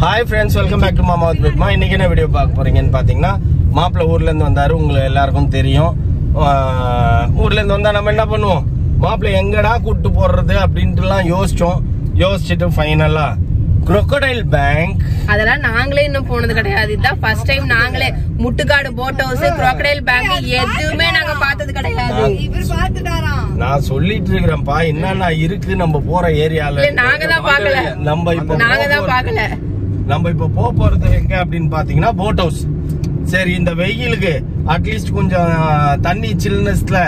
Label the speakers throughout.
Speaker 1: Hi friends, welcome back to Mama with Big Ma. இன்னைக்கு என்ன video பார்க்க போறீங்கன்னு பாத்தீங்கன்னா, மாப்பிள்ளை ஊர்ல இருந்து வந்தாரு. உங்களுக்கு எல்லாருக்கும் தெரியும். ஊர்ல இருந்து வந்தா நம்ம என்ன பண்ணுவோம்? மாப்பிள்ளை எங்கடா கூட்டி போறது அப்படின்ட்டுலாம் யோசிச்சுட்டு ஃபைனலா Crocodile Bank.
Speaker 2: அதெல்லாம் நாங்களே இன்னும் போனது கிடையாது. இதுதான் ஃபர்ஸ்ட் டைம் நாங்களே Muttukadu boat house, Crocodile Bank எதுவுமே நாங்க பார்த்தது கிடையாது. இவர் பார்த்துட்டாராம்.
Speaker 1: நான் சொல்லிட்டு இருக்கேன்ப்பா, என்னன்னா இருக்கு நம்ம போற ஏரியால.
Speaker 2: நாங்க தான் பார்க்கல.
Speaker 1: நம்ம இப்ப போறது எங்க அப்படின்னு பாத்தீங்கன்னா போட் ஹவுஸ். சரி, இந்த வெயிலுக்கு அட்லீஸ்ட் கொஞ்சம் தண்ணி சில்னஸ்ல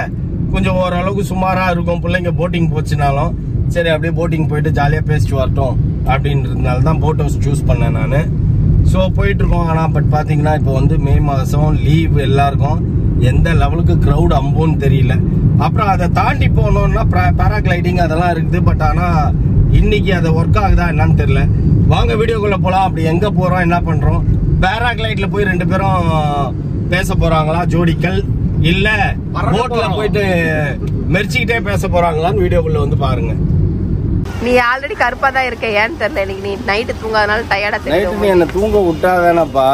Speaker 1: கொஞ்சம் ஓரளவுக்கு சுமாரா இருக்கும். பிள்ளைங்க போட்டிங் போச்சுனாலும் சரி அப்படியே போட்டிங் போயிட்டு ஜாலியா பேசிட்டு வரட்டும் அப்படின்றதுனால தான் போட் ஹவுஸ் சூஸ் பண்ணேன் நான். ஸோ போயிட்டு இருக்கோம். ஆனால் பட் பாத்தீங்கன்னா இப்போ வந்து மே மாசம் லீவ், எல்லாருக்கும் எந்த லெவலுக்கு க்ரௌட் அம்போன்னு தெரியல. அப்புறம் அதை தாண்டி போனோம்னா பேராகிளைடிங் அதெல்லாம் இருக்குது. பட் ஆனா இன்னைக்கு அதை ஒர்க் ஆகுதா என்னன்னு தெரியல. வாங்க வீடியோக்குள்ள போலாம். அப்படி எங்க போறோம், என்ன பண்றோம்? பேராகிளைட்ல போய் 2 பேரும் பேச போறாங்களா ஜோடிகள், இல்ல போட்ல போயிட்டு மெரிச்சிக்கிட்டே பேச போறாங்களான்னு வீடியோக்குள்ள வந்து பாருங்க.
Speaker 2: நீ ஆல்ரெடி கருப்பா தான் இருக்க, ஏன்னு தெரியல. இன்னைக்கு நீ நைட்டு தூங்காதனால டயர்டா தெரியும்.
Speaker 1: நைட்டு நீ என்ன தூங்க விட்டாதானப்பா?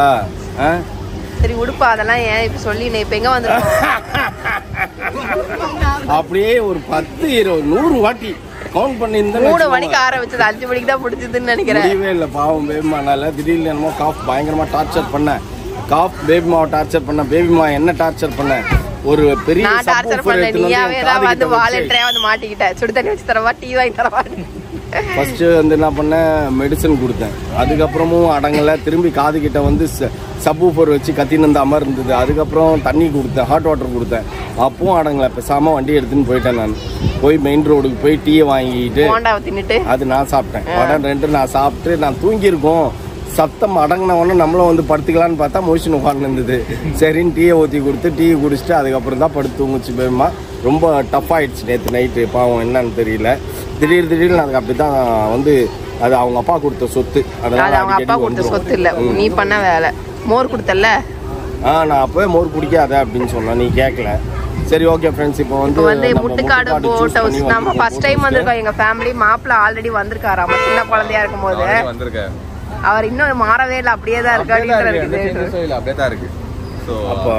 Speaker 2: சரி உடுப்பா, அதெல்லாம் ஏன் இப்ப சொல்லி நீ இப்ப எங்க வந்துருக்க?
Speaker 1: அப்படியே ஒரு 10 20 100 வாட்டி கவுண்ட் பண்ணி
Speaker 2: 3 மணிக்கு ஆரம்பிச்சது, 5 மணிக்கு தான் முடிச்சதுன்னு நினைக்கிறேன்.
Speaker 1: முடியவே இல்லை பாவம் பேபிமானால. திடீர்னு என்னமோ காஃப் பயங்கரமா டார்ச்சர் பண்ண. காஃப் பேபிமாவை டார்ச்சர் பண்ண. பேபிமா என்ன டார்ச்சர் பண்ண? ஒரு பெரிய
Speaker 2: டார்ச்சர் பண்ணல, நீயாவே தான் வந்து வாலண்டரியா வந்து மாட்டிக்கிட்ட. சுடு தண்ணி வச்சு தரவா, டீ வாங்கி தரவா?
Speaker 1: ஃபர்ஸ்ட் வந்து என்ன பண்ணேன், மெடிசன் கொடுத்தேன். அதுக்கப்புறமும் அடங்கல. திரும்பி காது கிட்ட வந்து சப்வூஃபர் வச்சு கத்தின்னு அந்த அமர் இருந்தது. அதுக்கப்புறம் தண்ணி கொடுத்தேன், ஹாட் வாட்டர் கொடுத்தேன். அப்பவும் அடங்கல. பேசாம வண்டி எடுத்துன்னு போயிட்டேன். நான் போய் மெயின் ரோடுக்கு போய் டீயை வாங்கிட்டு அது நான் சாப்பிட்டேன். வடம் 2 நான் சாப்பிட்டு நான் தூங்கியிருக்கோம். சத்தம் அடங்கினவொன்னே நம்மளும் வந்து படுத்துக்கலான்னு பார்த்தா மோஷன் உட்காந்து இருந்தது. சரின்னு டீயை ஊற்றி கொடுத்து டீ குடிச்சிட்டு அதுக்கப்புறம் தான் படுத்து தூங்குச்சு. பேமா ரொம்ப டஃப் ஆயிடுச்சு நேற்று நைட்டு. பாவம் என்னன்னு தெரியல. திடீர்னு அதுக்கு அப்படித்தான் வந்து அது அவங்க அப்பா கொடுத்த சொத்து.
Speaker 2: அதனால அவங்க அப்பா கொடுத்த சொத்து இல்ல, நீ பண்ண வேலை. மோர் கொடுத்தல.
Speaker 1: நான் அப்பவே மோர் குடிக்காத அப்படின்னு சொன்னேன், நீ கேட்கல. சரி ஓகே ஃப்ரெண்ட்ஸ், இப்போ வந்து
Speaker 2: முட்டுக்காடு போட் ஹவுஸ் நம்ம ஃபர்ஸ்ட் டைம் வந்திருக்கோம். எங்க ஃபேமிலி மாப்பிள்ள ஆல்ரெடி வந்திருக்காரு. நம்ம சின்ன குழந்தையா இருக்கும் போது அவர் இன்னும் மாறவே இல்லை, அப்படியே தான் இருக்கு.
Speaker 1: அப்ப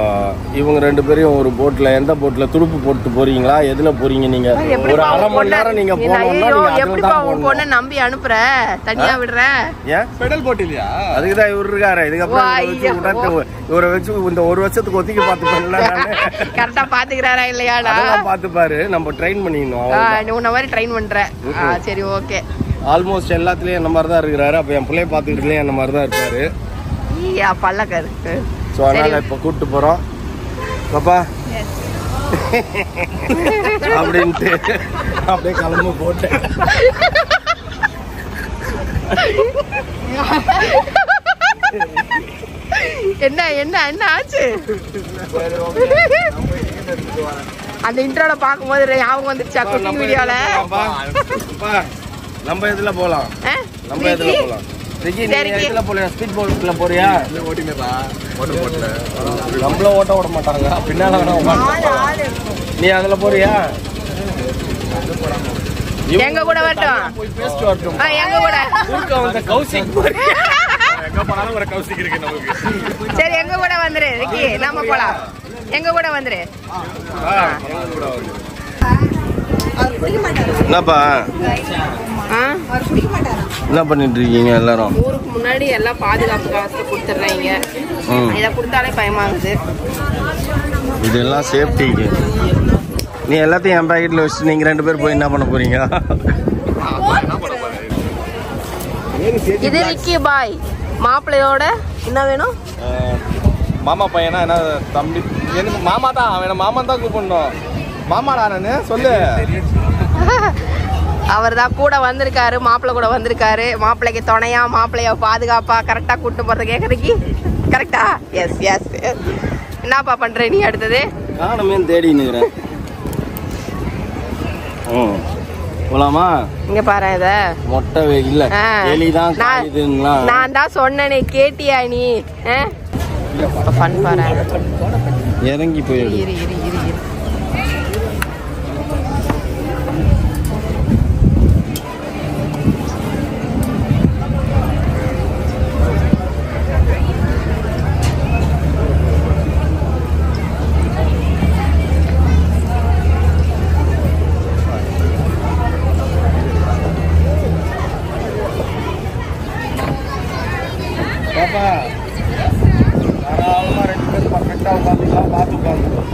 Speaker 1: இவங்க 2 பேரையும் ஒரு போட்ல, எந்த போட்ல துடுப்பு போட்டு போறீங்களா, எதுல போறீங்க? நீங்க ஒரு அரை மணி நேரம் நீங்க
Speaker 2: பொண்ணை நம்பி அனுப்புற, தனியா விடுற?
Speaker 1: ஏன் பெடல் போட் இல்லையா? அதுக்குதான் இவர் இருக்காரு. இதுக்கப்புறம் இவரை வச்சு இந்த 1 வருஷத்துக்கு ஒத்திக்க பாத்துப்பாங்க.
Speaker 2: கரெக்டா பாத்துக்கிறாரா இல்லையாடா
Speaker 1: பாத்துப்பாரு. நம்ம ட்ரெயின் பண்ணிடணும்.
Speaker 2: உன்ன மாதிரி ட்ரெயின் பண்ற. சரி ஓகே.
Speaker 1: ஆல்மோஸ்ட் எல்லாத்துலயும் என்ன மாதிரி தான் இருக்கிறாரு. அப்ப என் பிள்ளைய பாத்துக்கிட்டுலயும் என்ன மாதிரி தான் இருக்காரு.
Speaker 2: பல்லக்காரு.
Speaker 1: சோ அதனால இப்ப கூப்பிட்டு போறோம் பாப்பா அப்படின்ட்டு அப்படியே கிளம்பு போட்டேன்.
Speaker 2: என்ன என்ன என்ன ஆச்சு? அந்த இன்ட்ரோல பாக்கும்போது ஞாபகம் வந்துருச்சா குக்கிங் வீடியோல?
Speaker 1: நம்ம எதுல போலாம்? நம்ம எதுல போலாம்? ஸ்பீட் போட்ல போறியா? நம்மள ஓட்ட விட மாட்டாங்க, பின்னால நீ அதுல போறியா?
Speaker 2: எங்க கூட வரட்டும்,
Speaker 1: போய் பேசிட்டு வரட்டும்.
Speaker 2: எங்க கூட
Speaker 1: கௌசிக்
Speaker 2: சரி எங்க கூட வந்துரு ரிக்கி, நாம போலாம். எங்க கூட வந்துரு.
Speaker 1: என்னப்பா என்ன பண்ணிட்டு இருக்கீங்க எல்லாரும்?
Speaker 2: ஊருக்கு முன்னாடி எல்லாம் பாதுகாப்பு காசு கொடுத்துட்றீங்க. இதை கொடுத்தாலே பயமாகுது.
Speaker 1: இதெல்லாம் சேஃப்டிக்கு. நீ எல்லாத்தையும் என் பேக்கெட்ல வச்சு நீங்க 2 பேர் போய் என்ன பண்ண போறீங்க?
Speaker 2: இது ரிக்கி பாய் மாப்பிள்ளையோட என்ன வேணும்?
Speaker 3: மாமா பையனா என்ன தம்பி? எனக்கு மாமா தான். அவன் மாமா தான் கூப்பிடணும். மாமாடா நானு சொல்லு.
Speaker 2: அவர் தான் கூட வந்திருக்காரு, மாப்பிள்ளை கூட வந்திருக்காரு. மாப்பிள்ளைக்கு துணையா, மாப்பிள்ளைய பாதுகாப்பா கரெக்டா கூட்டு போறது கேக்குறதுக்கு கரெக்டா? Yes yes. என்னப்பா பண்ற நீ? அடுத்தது
Speaker 1: நானுமே தேடி நிக்கிறேன். போலாமா? இங்க
Speaker 2: பாரு, இத
Speaker 1: மொட்டை இல்ல எலிதான் காயுதுன்னா
Speaker 2: நான் தான் சொன்னேனே, கேட்டியா நீ? ஃபன் பாரு,
Speaker 1: இறங்கி போயிடு. பாப்பா தாராளமாக 2 பேர் பர்ஃபெக்டாக உட்காந்துக்கலாம். பார்த்து உட்காந்துக்கலாம்.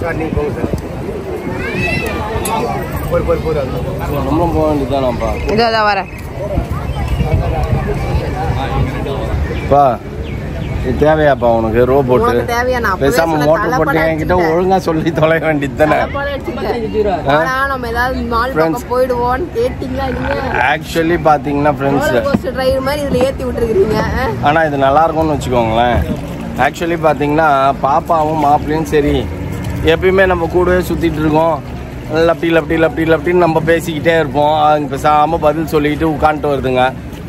Speaker 1: சார் நீங்கள் போங்க சார். நம்மளும் போக வேண்டியதானாப்பா.
Speaker 2: இதான் வரேன்.
Speaker 1: இது தேவையாப்பா உனக்கு ரோபோட்டு? பேசாம மோட்டர் போட்டு என்கிட்ட ஒழுங்கா சொல்லி தொலை வேண்டியது தானே. ஆக்சுவலி பாத்தீங்கன்னா ஃப்ரெண்ட்ஸ், ஆனா இது நல்லா இருக்கும்னு வச்சுக்கோங்களேன். ஆக்சுவலி பாத்தீங்கன்னா பாப்பாவும் மாப்பிள்ளையும் சரி எப்பயுமே நம்ம கூடவே சுத்திட்டு இருக்கோம். லப்டின்னு நம்ம பேசிக்கிட்டே இருப்போம். அதுங்க பேசாமல் பதில் சொல்லிக்கிட்டு உட்காந்துட்டு வருதுங்க.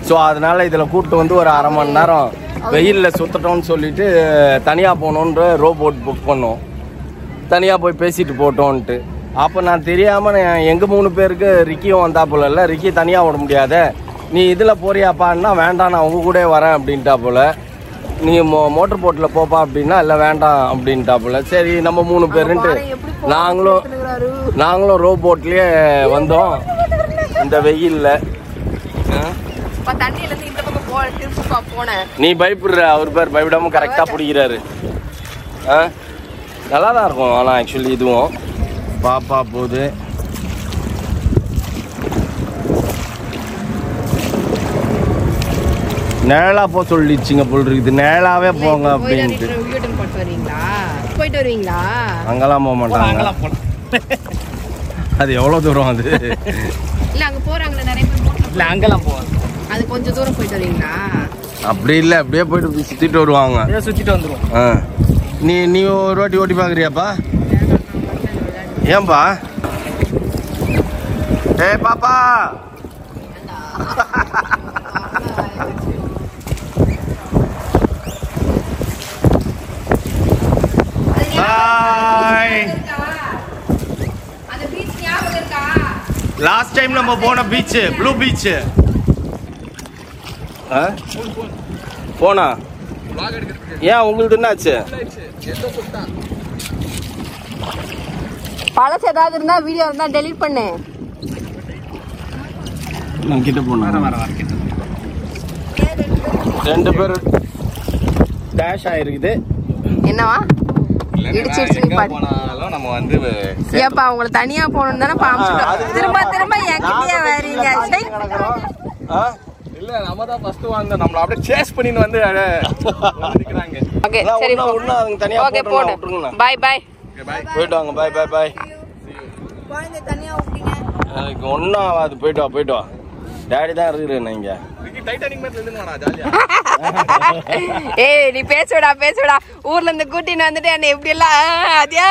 Speaker 1: ஸோ அதனால் இதில் கூப்பிட்டு வந்து ஒரு 1/2 மணி நேரம் வெயிலில் சுற்றட்டோன்னு சொல்லிட்டு தனியாக போகணுன்ற ரோபோட் புக் பண்ணோம். தனியாக போய் பேசிட்டு போட்டோன்ட்டு. அப்போ நான் தெரியாமல் எங்கள் 3 பேருக்கு ரிக்கியும் வந்தா போல இல்லை. ரிக்கி தனியாக விட முடியாத, நீ இதில் போறியாப்பான்னா வேண்டாம் நான் உங்கள் கூட வரேன் அப்படின்ட்டா போல். நீ மோட்டர் போட்டில் போப்பா அப்படின்னா இல்லை வேண்டாம் அப்படின்ட்டா போல். சரி நம்ம 3 பேருன்ட்டு நாங்களும் ரோபோட்லேயே வந்தோம் இந்த வெயிலில். நீ பயப்படுற, அவர் பேர் பயப்படாம கரெக்டாக பிடிக்கிறாரு. நல்லா தான் இருக்கும். ஆனால் ஆக்சுவலி இதுவும் பாப்பா போகுது. நேரலா போக சொல்லிடுச்சிங்க போல் இருக்குது. நேரலாவே போங்க அப்படின்ட்டு.
Speaker 2: போயிட்டு வருவீங்களா?
Speaker 1: அங்கெல்லாம் போக மாட்டாங்க. அது எவ்வளோ தூரம்? அது
Speaker 2: இல்ல அங்க போறாங்களே நிறைய பேர். இல்ல அங்கெல்லாம் போவாங்க. அது கொஞ்சம் தூரம் போயிட்டு வருவீங்களா?
Speaker 1: அப்படி இல்லை, அப்படியே போயிட்டு சுற்றிட்டு வருவாங்க.
Speaker 2: சுற்றிட்டு வந்துருவோம்.
Speaker 1: நீ ஒரு வாட்டி ஓட்டி பார்க்குறியாப்பா? ஏன்பா? ஏ பாப்பா, லாஸ்ட் டைம் நம்ம போன பீச் ப்ளூ பீச். போனா ஏன் உங்களுக்கு என்னாச்சு?
Speaker 2: பழசு ஏதாவது இருந்தா வீடியோ இருந்தா டெலீட் பண்ணு.
Speaker 1: நான் கிட்ட போனேன். 2 பேர் டேஷ் ஆயிருக்குது.
Speaker 2: என்னவா?
Speaker 3: நம்ம வந்து
Speaker 2: ஏப்பா உங்களை தனியா போகணும் தானே பாமிச்சிட்டோம். திரும்ப என்கிட்டயே வரீங்க.
Speaker 3: இல்ல நம்ம தான் ஃபர்ஸ்ட் வாங்க. நம்மள அப்படியே சேஸ் பண்ணிட்டு வந்து நிக்கறாங்க.
Speaker 2: ஓகே சரி
Speaker 1: ஒண்ணா அவங்க தனியா
Speaker 2: போடுங்க. Bye bye.
Speaker 1: போய்ட்டு வாங்க. Bye bye bye.
Speaker 2: போங்க தனியா ஓகேங்க.
Speaker 1: எனக்கு ஒண்ணா ஆகாது. போய்ட்டு வா. டாடி தான் இருக்குறேன் நீங்க.
Speaker 3: டைட்டானிக் மேல நின்னுங்கடா ஜாலியா.
Speaker 2: ஏய் நீ பேசுடா. ஊர்ல இருந்து கூட்டிட்டு வந்துட்டு என்ன எப்படி எல்லாம் அதியா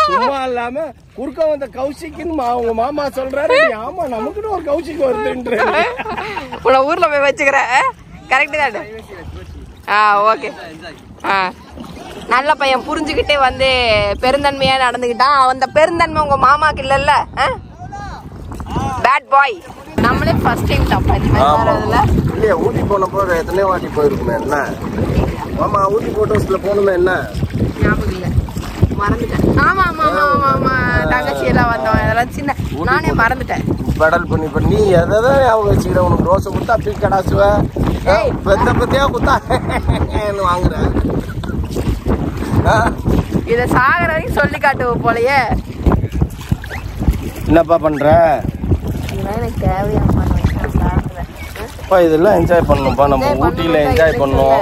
Speaker 1: சும்மா இல்லாம குறுக்க வந்த கௌஷிக்னு உங்க மாமா சொல்றாரு. ஆமா நமக்குன்னு ஒரு கௌஷிக் வருதுன்ற.
Speaker 2: உன்னை ஊர்ல போய் வச்சுக்கிறேன். கரெக்ட் தானே? ஓகே. நல்ல பையன் புரிஞ்சுக்கிட்டே வந்து பெருந்தன்மையா நடந்துக்கிட்டான். அந்த பெருந்தன்மை உங்க மாமாக்கு இல்லல்ல. Bad boy. நம்மளே ஃபர்ஸ்ட் டைம் தப்பா இல்லையா?
Speaker 1: ஊட்டி போனப்போ எத்தனையோ வாட்டி போயிருக்குமே. என்ன மாமா ஊட்டி போட்டோஸ்ல போகணுமே. என்ன
Speaker 2: ஞாபகம் இல்லை, மறந்துட்டேன். ஆமா தங்கச்சி எல்லாம் வந்தோம். அதெல்லாம் சின்ன நானே மறந்துட்டேன்.
Speaker 1: பெடல் பண்ணி எதாவது ஞாபகம் வச்சுக்கிற. உனக்கு ரோசை குத்தா பீ கடாசுவேன். பெத்த பத்தியா குத்தா வாங்குறேன்.
Speaker 2: இதை சாகர வரைக்கும் சொல்லி காட்டுவோம் போலயே.
Speaker 1: என்னப்பா பண்ற?
Speaker 2: எனக்கு தேவையாப்பா.
Speaker 1: இதெல்லாம் என்ஜாய் பண்ணணும்ப்பா. நம்ம ஊட்டியில என்ஜாய் பண்ணோம்.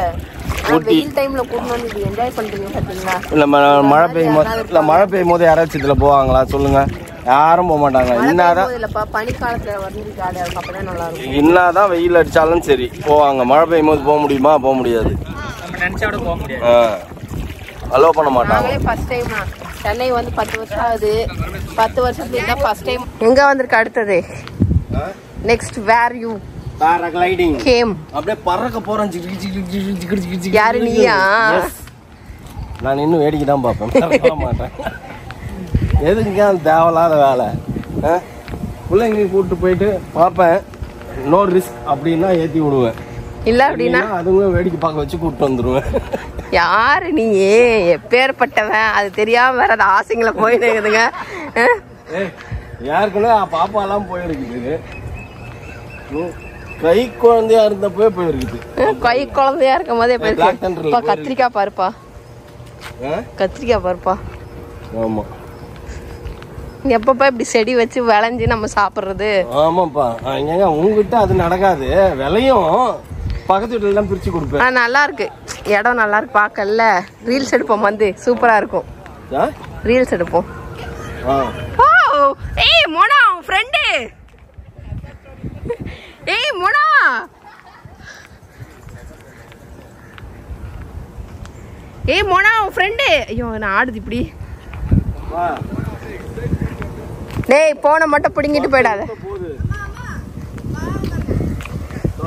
Speaker 1: ஊட்டி
Speaker 2: டைம்ல கூட்டணும். என்ஜாய் பண்றீங்க பாத்தீங்களா?
Speaker 1: இல்ல மழை பெய்யும் போது யாராச்சும் இதுல போவாங்களா சொல்லுங்க? யாரும் போக மாட்டாங்க.
Speaker 2: பனிக்காலத்துல வந்து ஜாலியா இருக்கும். அப்பதான் நல்லா இருக்கும்.
Speaker 1: என்னதான் வெயில் அடிச்சாலும் சரி போவாங்க. மழை பெய்யும் போது போக முடியுமா? போக முடியாது. அலோ பண்ண மாட்டாங்க.
Speaker 2: ஃபர்ஸ்ட் டைம் சென்னை வந்து 10 வருஷம் ஆகுது. 10 வருஷத்துல இதான் ஃபர்ஸ்ட் டைம். எங்க வந்திருக்க அடுத்தது? Next where you
Speaker 1: paragliding
Speaker 2: came.
Speaker 1: அப்படியே பறக்க போறேன்.
Speaker 2: யாரு நீயா?
Speaker 1: நான் இன்னும் வேடிக்கை தான் பார்ப்பேன். மாட்டேன். எதுக்கு தேவையில்லாத வேலை? பிள்ளைங்க கூப்பிட்டு போயிட்டு பார்ப்பேன். நோ ரிஸ்க் அப்படின்னா ஏற்றி விடுவேன்.
Speaker 2: இல்ல அப்படின்னா
Speaker 1: அதுவும் வேடிக்கை பார்க்க வச்சு கூப்பிட்டு வந்துருவேன்.
Speaker 2: யாரு நீ எப்பேற்பட்டவன் அது தெரியாம வேற அது ஆசைங்களை போயிடுதுங்க.
Speaker 1: யாருக்குன்னா பாப்பா எல்லாம் போயிருக்குது. கை குழந்தையா இருந்தப்போ போயிருக்குது.
Speaker 2: கை குழந்தையா இருக்கும் போதே போயிருப்பா. கத்திரிக்காய் பாருப்பா, கத்திரிக்காய் பாருப்பா.
Speaker 1: ஆமா,
Speaker 2: எப்பப்பா இப்படி செடி வச்சு விளைஞ்சு நம்ம சாப்பிடுறது?
Speaker 1: ஆமாப்பா, ஏங்க உங்ககிட்ட அது நடக்காது. விலையும் பக்கத்து வீட்டுல எல்லாம் பிரிச்சு கொடுப்பேன்.
Speaker 2: நல்லா இருக்கு, இடம் நல்லா இருக்கு பாக்கல. ரீல்ஸ் எடுப்போம் வந்து சூப்பரா இருக்கும். ரீல்ஸ் எடுப்போம். ஏய் மோனா உன் ஃப்ரெண்டு. ஏய் மோனா, ஏய் மோனா உன் ஃப்ரெண்டு. ஐயோ நான் ஆடுது இப்படி. டேய் போனை மட்டும் பிடிங்கிட்டு போயிடாத.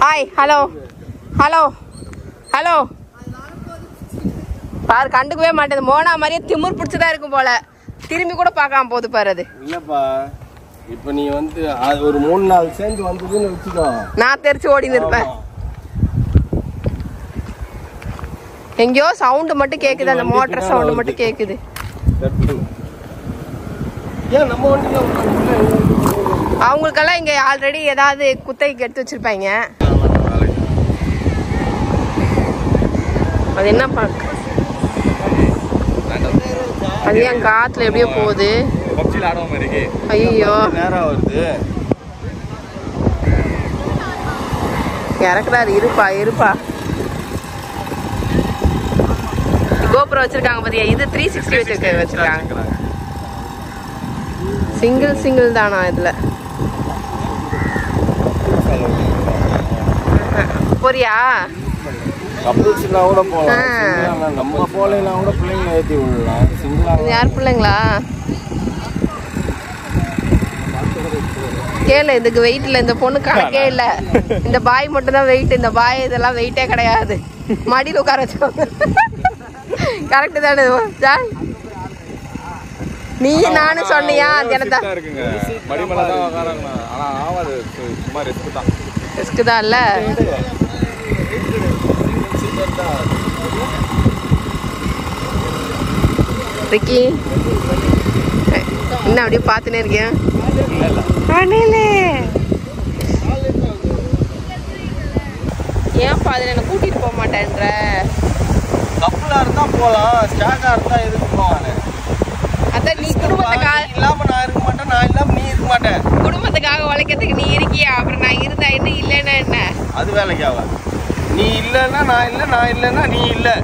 Speaker 2: Hi, hello hello hello. பாரு கண்டுக்கவே மாட்டேது. மோனா மாதிரியே திமிர் பிடிச்சதா இருக்கும் போல. திரும்பி கூட பார்க்காம போகுது பாரு. அது
Speaker 1: இல்லப்பா, இப்ப நீ வந்து அது ஒரு 3 நாள் சேர்ந்து வந்ததுன்னு வச்சுக்கோ, நான்
Speaker 2: தெரிச்சு ஓடி நிற்பேன். எங்கேயோ சவுண்ட் மட்டும் கேக்குது, அந்த மோட்டர் சவுண்ட் மட்டும் கேக்குது. அவங்களுக்கெல்லாம் இங்க ஆல்ரெடி ஏதாவது குத்தைக்கு எடுத்து வச்சிருப்பாங்க. அது என்ன பார்க்க, அது என் காத்துல எப்படியோ போகுது. ஐயோ இறக்குறாரு. இருப்பா இருப்பா. கோபுரம் வச்சிருக்காங்க பாத்தியா, இது 360 வச்சிருக்காங்க. சிங்கிள் தானா இதுல? போறியா?
Speaker 1: கப்புள்ஸ்னா கூட போலாம், நம்ம போலனா கூட பிள்ளைங்க ஏத்தி விடலாம். சிங்கிளா
Speaker 2: யார் பிள்ளைங்களா? கேளு, இதுக்கு வெயிட் இல்ல. இந்த பொண்ணு கணக்கே இல்ல. இந்த பாய் மட்டும் தான் வெயிட். இந்த பாய் இதெல்லாம் வெயிட்டே கிடையாது. மடியில் உட்கார வச்சோம். கரெக்ட் தானே ஜாய்? நீ நானும் சொன்னியா? ஜனதா ரிஸ்க் தான் இல்ல. ரிக்கி என்ன அப்படியே பார்த்துனே இருக்கேன். ஏன்ப்பா அதில் என்ன கூட்டிட்டு போக மாட்டேன்ற?
Speaker 1: கப்பலா இருந்தா போலாம், ஸ்டாண்டா இருந்தா எதுக்கு போவானே?
Speaker 2: அதான் நீ குடும்பத்துக்காக
Speaker 1: இல்லாம நான் இருக்க மாட்டேன், நான் இல்லாம நீ இருக்க மாட்டேன்.
Speaker 2: குடும்பத்துக்காக உழைக்கிறதுக்கு நீ இருக்கியா? அப்புறம் நான் இருந்தா என்ன, இல்லைன்னா என்ன?
Speaker 1: அது வேலைக்காவ. நீ இல்லைன்னா நான் இல்லை, நான் இல்லைன்னா நீ இல்லை.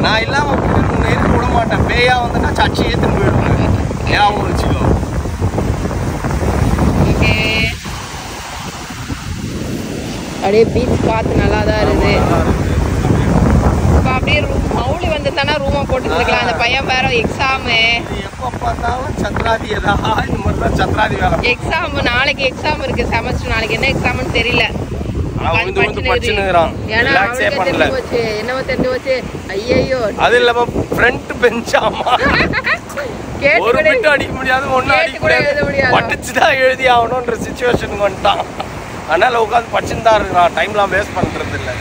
Speaker 1: நான் இல்லாம உன்னை இருக்க விட மாட்டேன். பேயா வந்துன்னா சச்சி ஏத்துன்னு போயிடுவேன். ஞாபகம் வச்சுக்கோ.
Speaker 2: அப்படியே பீச் பார்த்து நல்லா தான் இருக்குது. இப்போ அப்படியே மௌலி வந்துட்டானா ரூமை போட்டுருக்கலாம். அந்த பையன் வேற எக்ஸாமு.
Speaker 1: எப்போ பார்த்தாலும் சத்ராதி ஏதாவது இந்த மாதிரி தான் சத்ராதி வேலை.
Speaker 2: எக்ஸாம் நாளைக்கு எக்ஸாம் இருக்கு, செமஸ்டர். நாளைக்கு என்ன எக்ஸாம்னு தெரியல.
Speaker 1: என்னவோ
Speaker 2: தெரிஞ்சு போச்சு. ஐயோ
Speaker 1: அது இல்லாம ஃப்ரண்ட் பெஞ்சாமா ஒரு பிட் அடிக்க முடியாது, ஒன்னும் அடிக்க முடியாது. படிச்சுதான் எழுதி ஆகணும்ன்ற சிச்சுவேஷனுக்கு வந்துட்டான். அதனால உட்காந்து படிச்சுதான் இருக்கு. நான் டைம்லாம் வேஸ்ட் பண்றது இல்லை.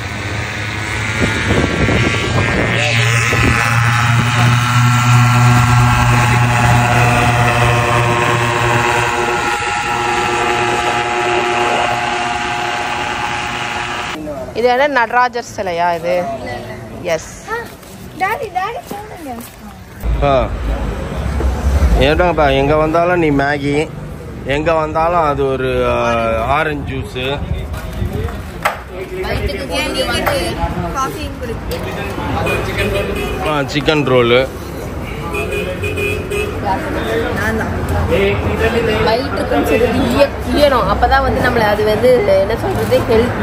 Speaker 2: இது என்ன நடராஜர் சிலையா இது? எஸ்.
Speaker 1: ஏட்டாப்பா, எங்க வந்தாலும் நீ மேகி, எங்க வந்தாலும் அது ஒரு ஆரஞ்சு ஜூஸு. Chicken roll.
Speaker 2: அப்பதான் வந்து நம்மள அது வந்து என்ன சொல்றது, ஹெல்த்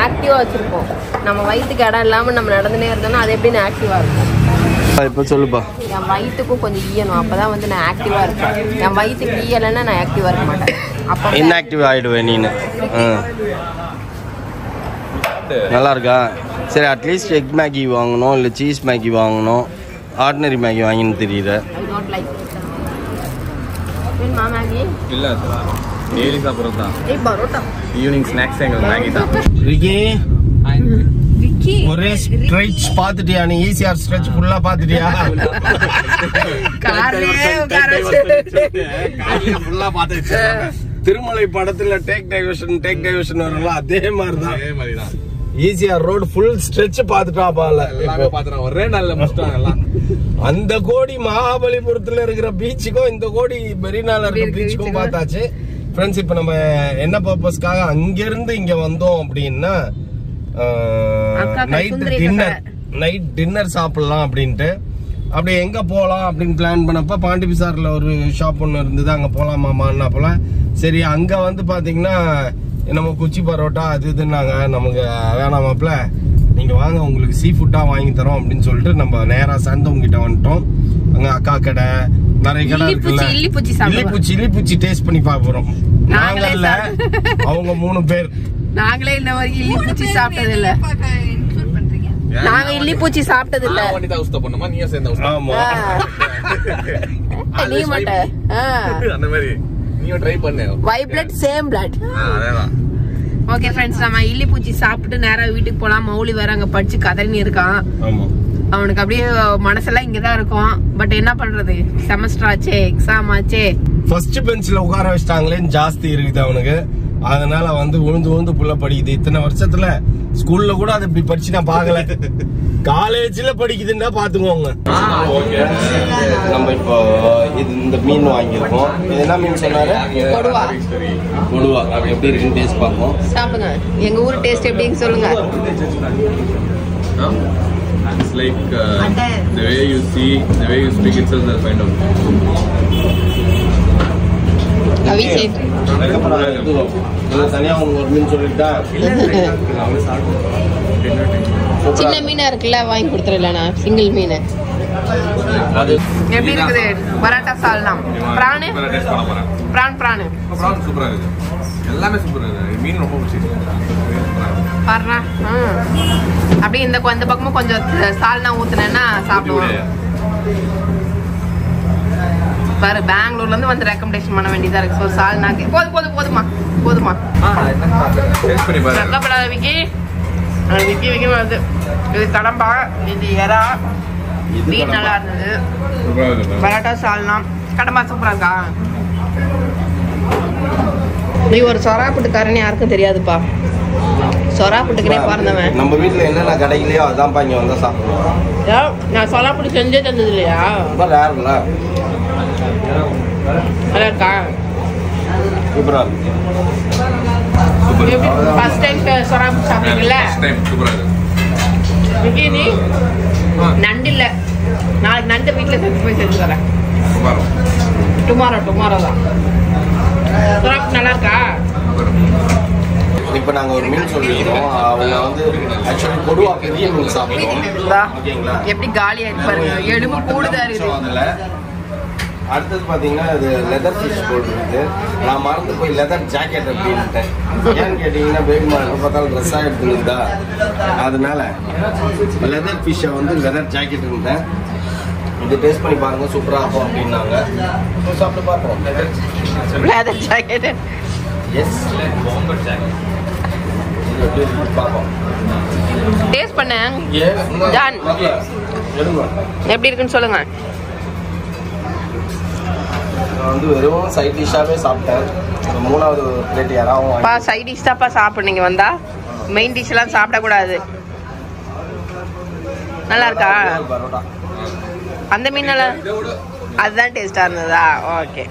Speaker 2: ஆக்டிவா வச்சிருக்கோம். நம்ம வயிற்றுக்கு இடம் இல்லாம நம்ம நடந்துனே இருந்தோம்னா அது எப்படின்னு ஆக்டிவா இருக்கும்.
Speaker 1: இப்ப சொல்லுப்பா.
Speaker 2: என் வயிற்றுக்கும் கொஞ்சம் ஈயணும், அப்பதான் வந்து நான் ஆக்டிவா இருப்பேன். என் வயிற்றுக்கு ஈயலைன்னா நான் ஆக்டிவா இருக்க மாட்டேன். அப்ப
Speaker 1: இன்ஆக்டிவ் ஆயிடுவேன் நீனு. நல்லா இருக்கா? சரி, அட்லீஸ்ட் எக் மேகி வாங்கணும், இல்லை சீஸ் மேகி வாங்கணும். ஆர்டினரி மேகி வாங்கின்னு தெரியல.
Speaker 3: ஈவினிங் ஸ்நாக்ஸ் எங்களுக்கு மேகி தான்.
Speaker 1: ஒரே ஸ்ட்ரெச் பாத்துட்டியா நீ? ஈஸியா ஸ்ட்ரெச் ஃபுல்லா பாத்துட்டியா? திருமலை படத்துல டேக் டைவர்ஷன் வரும்ல, அதே மாதிரிதான். ஈஸியா ரோடு ஃபுல் ஸ்ட்ரெச் பாத்துட்டா பால
Speaker 3: ஒரே நாள்ல முடிச்சிட்டாங்க.
Speaker 1: அந்த கோடி மகாபலிபுரத்துல இருக்கிற பீச்சுக்கும் இந்த கோடி மெரினால இருக்கிற பீச்சுக்கும் பார்த்தாச்சு ஃப்ரெண்ட்ஸ். இப்ப நம்ம என்ன பர்பஸ்க்காக அங்கிருந்து இங்க வந்தோம் அப்படின்னா நைட் டின்னர் சாப்பிடலாம் அப்படின்ட்டு. அப்படி எங்க போலாம் அப்படின்னு பிளான் பண்ணப்ப பாண்டி பிசார்ல ஒரு ஷாப் ஒண்ணு இருந்தது, அங்க போலாமாமான்னா போல. சரி அங்க வந்து பாத்தீங்கன்னா நம்ம குச்சி பரோட்டா அது இதுன்னாங்க. நமக்கு வேணாமாப்ல, நீங்க வாங்க உங்களுக்கு சீ ஃபுட்டா வாங்கி தரோம் அப்படின்னு சொல்லிட்டு நம்ம நேரா சாந்தவங்க கிட்ட வந்துட்டோம். அங்க அக்கா கடை நிறைய கடை இருக்குல்ல, இல்லிப்பூச்சி டேஸ்ட் பண்ணி பார்க்க போறோம். நாங்க இல்ல, அவங்க 3 பேர்.
Speaker 2: நாங்களே இந்த மாதிரி இல்லிப்பூச்சி சாப்பிட்டது இல்ல. நாங்க இல்லிப்பூச்சி சாப்பிட்டது இல்ல.
Speaker 1: ஆமா
Speaker 2: நீ மட்டும்
Speaker 3: அந்த மாதிரி நீங்க ட்ரை பண்ணு.
Speaker 2: Why blood same blood. Okay friends, நம்ம இல்லிப்பூச்சி சாப்பிட்டு நேரா வீட்டுக்கு போலாம். மௌலி வேற அங்க படிச்சு கதறின்னு இருக்கான். அவனுக்கு அப்படியே மனசெல்லாம் இங்கதான் இருக்கும். பட் என்ன பண்றது, செமஸ்டர் ஆச்சே, எக்ஸாம் ஆச்சே.
Speaker 1: ஃபர்ஸ்ட் பெஞ்ச்ல உட்கார வச்சிட்டாங்களேன்னு ஜாஸ்தி இருக்குது அவனுக்கு. அதனால வந்து உழுந்து புள்ள படிக்குது. இத்தனை வருஷத்துல ஸ்கூல்ல கூட அது இப்படி படிச்சு நான் பாக்கல. காலேஜ்ல படிக்குதுன்னா பாத்துக்கோங்க. நம்ம இப்போ இந்த மீன் வாங்கியிருக்கோம். இது என்ன மீன் சொன்னாரு?
Speaker 2: கொடுவா.
Speaker 1: எப்படி இருக்குன்னு டேஸ்ட் பார்ப்போம்.
Speaker 2: சாப்பிடுங்க. எங்க ஊர் டேஸ்ட் எப்படின்னு சொல்லுங்க.
Speaker 3: It's like the way you see, the way you speak itself, they'll find out.
Speaker 1: தனியா ஒரு மீன் சொல்லிட்டா
Speaker 2: சின்ன மீனா இருக்குல்ல, வாங்கி கொடுத்துறேன். சிங்கிள் மீன் எப்படி இருக்குது? பரோட்டா சால்னா பிரான்
Speaker 3: சூப்பரா இருக்கு. எல்லாமே சூப்பரா இருக்கு. மீன் ரொம்ப பிடிச்சிருக்கு.
Speaker 2: பாருடா. அப்படியே இந்த பக்கமும் கொஞ்சம் சால்னா ஊத்துனேன்னா சாப்பிடுவோம். பாரு, பெங்களூர்ல இருந்து வந்து ரெக்கமெண்டேஷன் பண்ண வேண்டியதா இருக்கு. சோ சால்னாக்கு போதுமா.
Speaker 3: டேஸ்ட் பண்ணி பாரு.
Speaker 2: சக்கப்படாத விக்கி வருது. இது கடம்பா, இது எறா. மீன் நல்லா இருந்தது. பரோட்டா சால்னா கடம்பா சூப்பரா இருக்கா? நீ ஒரு சொரா புட்டுக்காரன்னு யாருக்கும் தெரியாதுப்பா. சொரா புட்டுக்குனே பிறந்தவன்.
Speaker 1: நம்ம வீட்டுல என்னென்ன கடையிலயோ அதான்ப்பா இங்க வந்தா சாப்பிடுவோம்.
Speaker 2: நான் சொரா புட்டு செஞ்சே தந்தது இல்லையா?
Speaker 1: நல்லா
Speaker 2: இருக்கா?
Speaker 1: சூப்பரா
Speaker 2: ஃபர்ஸ்ட் டைம் சொரா புட்டு சாப்பிட்டீங்கல்ல? விக்கி, நீ நண்டு இல்ல, நாளைக்கு நண்டு வீட்டுல போய் செஞ்சு தரேன். டுமாரோ தான். சொரா புட்டு நல்லா இருக்கா?
Speaker 1: இப்ப நாங்க ஒரு மீன் சொல்லிருக்கோம். அவங்க வந்து ஆக்சுவலி கொடுவா பெரிய மீன் சாப்பிடுவோம். ஓகேங்களா?
Speaker 2: எப்படி காலியா இருப்பாரு, எலும்பு கூடுதா இருக்கு.
Speaker 1: அடுத்தது பாத்தீங்கன்னா இது லெதர் ஃபிஷ் போட்டுருக்கு. நான் மறந்து போய் லெதர் ஜாக்கெட் அப்படின்ட்டேன். ஏன்னு கேட்டீங்கன்னா பேபி மார்க் பார்த்தாலும் ட்ரெஸ்ஸா எடுத்துருந்தா, அதனால லெதர் ஃபிஷ்ஷை வந்து லெதர் ஜாக்கெட் இருந்தேன். இது டேஸ்ட் பண்ணி பாருங்க, சூப்பரா இருக்கும் அப்படின்னாங்க. சாப்பிட்டு பார்ப்போம்.
Speaker 2: Leather jacket.
Speaker 1: எஸ், பார்ப்போம்.
Speaker 2: டேஸ்ட் பண்ண ஜான் எப்படி இருக்குன்னு சொல்லுங்க.
Speaker 1: வந்து வெறும் சைட் டிஷ்ஷாவே சாப்பிட்டேன். 3வது பிளேட் யாராவும்
Speaker 2: சைட் டிஷ் தான்ப்பா சாப்பிடுங்க. வந்தா மெயின் டிஷ் எல்லாம் சாப்பிடக்கூடாது. நல்லா இருக்கா? அந்த மீன் அதுதான் டேஸ்டா இருந்ததா? ஓகே.